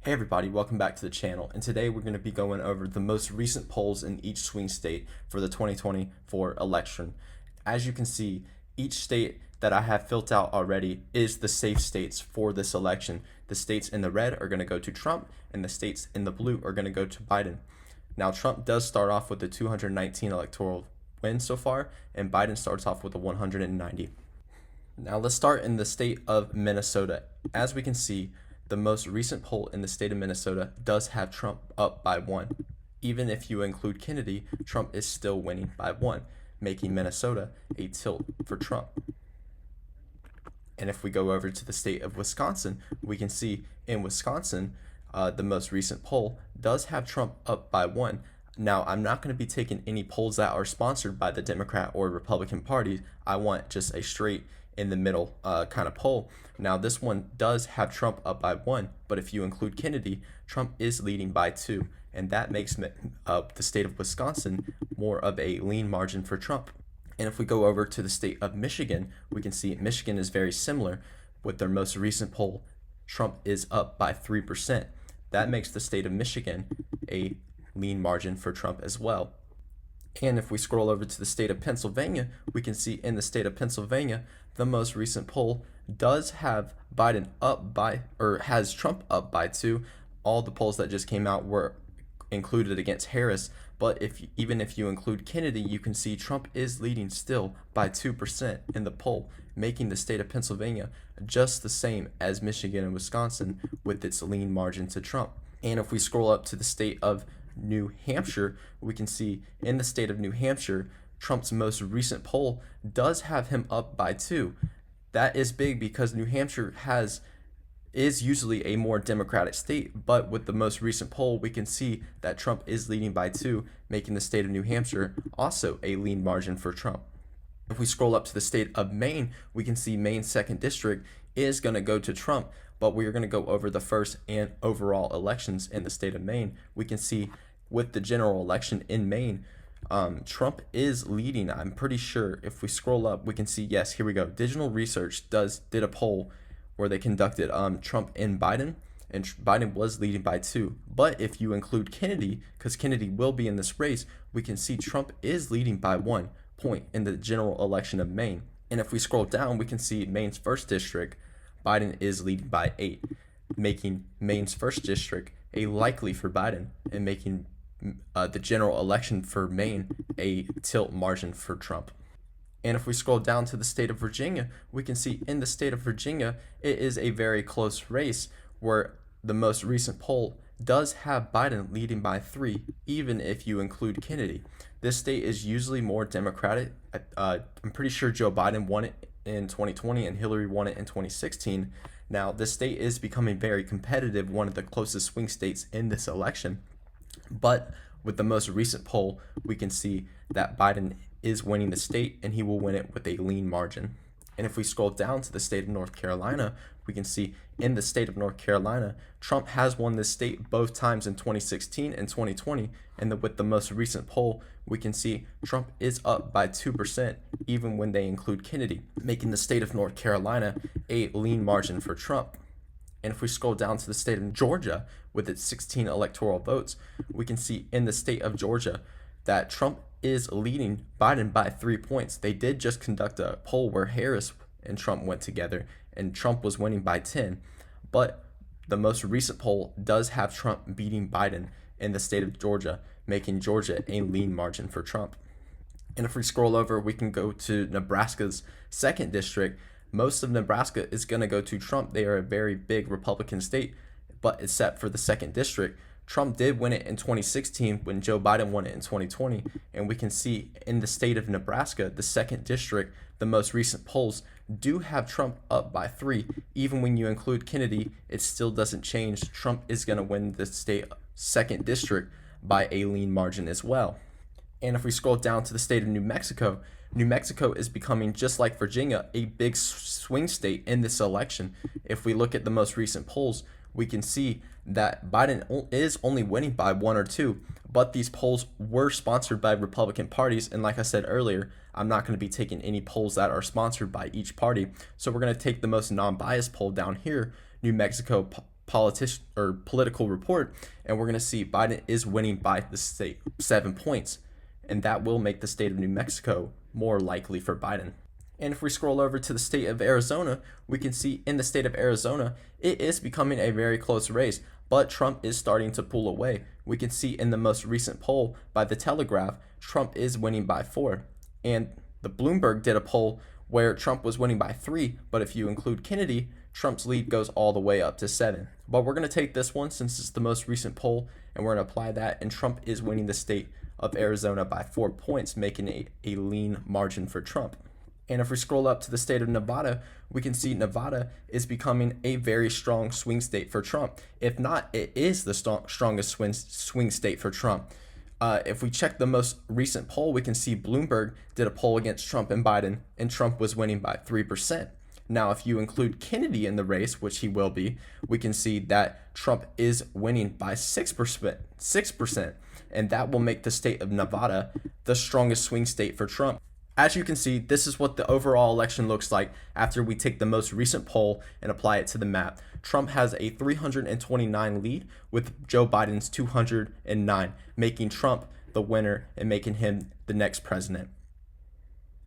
Hey everybody, welcome back to the channel, and today we're going to be going over the most recent polls in each swing state for the 2024 election. As you can see, each state that I have filled out already is the safe states for this election. The states in the red are going to go to Trump, and the states in the blue are going to go to Biden. Now, Trump does start off with the 219 electoral wins so far, and Biden starts off with a 190. Now, let's start in the state of Minnesota. As we can see, the most recent poll in the state of Minnesota does have Trump up by one. Even if you include Kennedy, Trump is still winning by one, making Minnesota a tilt for Trump. And if we go over to the state of Wisconsin, we can see in Wisconsin, the most recent poll does have Trump up by one. Now, I'm not going to be taking any polls that are sponsored by the Democrat or Republican parties. I want just a straight in the middle kind of poll. Now, this one does have Trump up by one, but if you include Kennedy, Trump is leading by two, and that makes the state of Wisconsin more of a lean margin for Trump. And if we go over to the state of Michigan, we can see Michigan is very similar. With their most recent poll, Trump is up by 3%. That makes the state of Michigan a lean margin for Trump as well. And if we scroll over to the state of Pennsylvania, we can see in the state of Pennsylvania, the most recent poll does have Biden up by, or has Trump up by two. All the polls that just came out were included against Harris, but even if you include Kennedy, you can see Trump is leading still by 2% in the poll, making the state of Pennsylvania just the same as Michigan and Wisconsin with its lean margin to Trump. And if we scroll up to the state of New Hampshire, we can see in the state of New Hampshire, Trump's most recent poll does have him up by two. That is big because New Hampshire is usually a more Democratic state, but with the most recent poll, we can see that Trump is leading by two, making the state of New Hampshire also a lean margin for Trump. If we scroll up to the state of Maine, we can see Maine's second district is going to go to Trump, but we're going to go over the first and overall elections in the state of Maine. We can see with the general election in Maine, Trump is leading. I'm pretty sure if we scroll up, we can see, yes, here we go. Digital Research did a poll where they conducted Trump and Biden, and Biden was leading by two. But if you include Kennedy, because Kennedy will be in this race, we can see Trump is leading by 1 point in the general election of Maine. And if we scroll down, we can see Maine's first district, Biden is leading by 8, making Maine's first district a likely for Biden and making the general election for Maine a tilt margin for Trump. And if we scroll down to the state of Virginia, we can see in the state of Virginia, it is a very close race where the most recent poll does have Biden leading by 3, even if you include Kennedy. This state is usually more Democratic. I'm pretty sure Joe Biden won it in 2020 and Hillary won it in 2016. Now, this state is becoming very competitive, one of the closest swing states in this election. But with the most recent poll, we can see that Biden is winning the state and he will win it with a lean margin. And if we scroll down to the state of North Carolina, we can see in the state of North Carolina, Trump has won this state both times in 2016 and 2020. And with the most recent poll, we can see Trump is up by 2%, even when they include Kennedy, making the state of North Carolina a lean margin for Trump. And if we scroll down to the state of Georgia with its 16 electoral votes, we can see in the state of Georgia that Trump is leading Biden by 3 points. They did just conduct a poll where Harris and Trump went together, and Trump was winning by 10. But the most recent poll does have Trump beating Biden in the state of Georgia, making Georgia a lean margin for Trump. And if we scroll over, we can go to Nebraska's second district. Most of Nebraska is going to go to Trump. They are a very big Republican state, but except for the second district, Trump did win it in 2016 when Joe Biden won it in 2020. And we can see in the state of Nebraska, the second district, the most recent polls do have Trump up by 3. Even when you include Kennedy, it still doesn't change. Trump is going to win the state second district by a lean margin as well. And if we scroll down to the state of New Mexico is becoming, just like Virginia, a big swing state in this election. If we look at the most recent polls, we can see that Biden is only winning by 1 or 2, but these polls were sponsored by Republican parties. And like I said earlier, I'm not going to be taking any polls that are sponsored by each party. So we're going to take the most non-biased poll down here, New Mexico political report, and we're going to see Biden is winning by the state 7 points, and that will make the state of New Mexico more likely for Biden. And if we scroll over to the state of Arizona, we can see in the state of Arizona, it is becoming a very close race, but Trump is starting to pull away. We can see in the most recent poll by The Telegraph, Trump is winning by 4. And the Bloomberg did a poll where Trump was winning by 3, but if you include Kennedy, Trump's lead goes all the way up to 7. But we're going to take this one since it's the most recent poll, and we're going to apply that, and Trump is winning the state of Arizona by 4 points, making a lean margin for Trump. And if we scroll up to the state of Nevada, we can see Nevada is becoming a very strong swing state for Trump. If not, it is the strongest swing state for Trump. If we check the most recent poll, we can see Bloomberg did a poll against Trump and Biden, and Trump was winning by 3%. Now, if you include Kennedy in the race, which he will be, we can see that Trump is winning by 6%, and that will make the state of Nevada the strongest swing state for Trump. As you can see, this is what the overall election looks like after we take the most recent poll and apply it to the map. Trump has a 329 lead with Joe Biden's 209, making Trump the winner and making him the next president.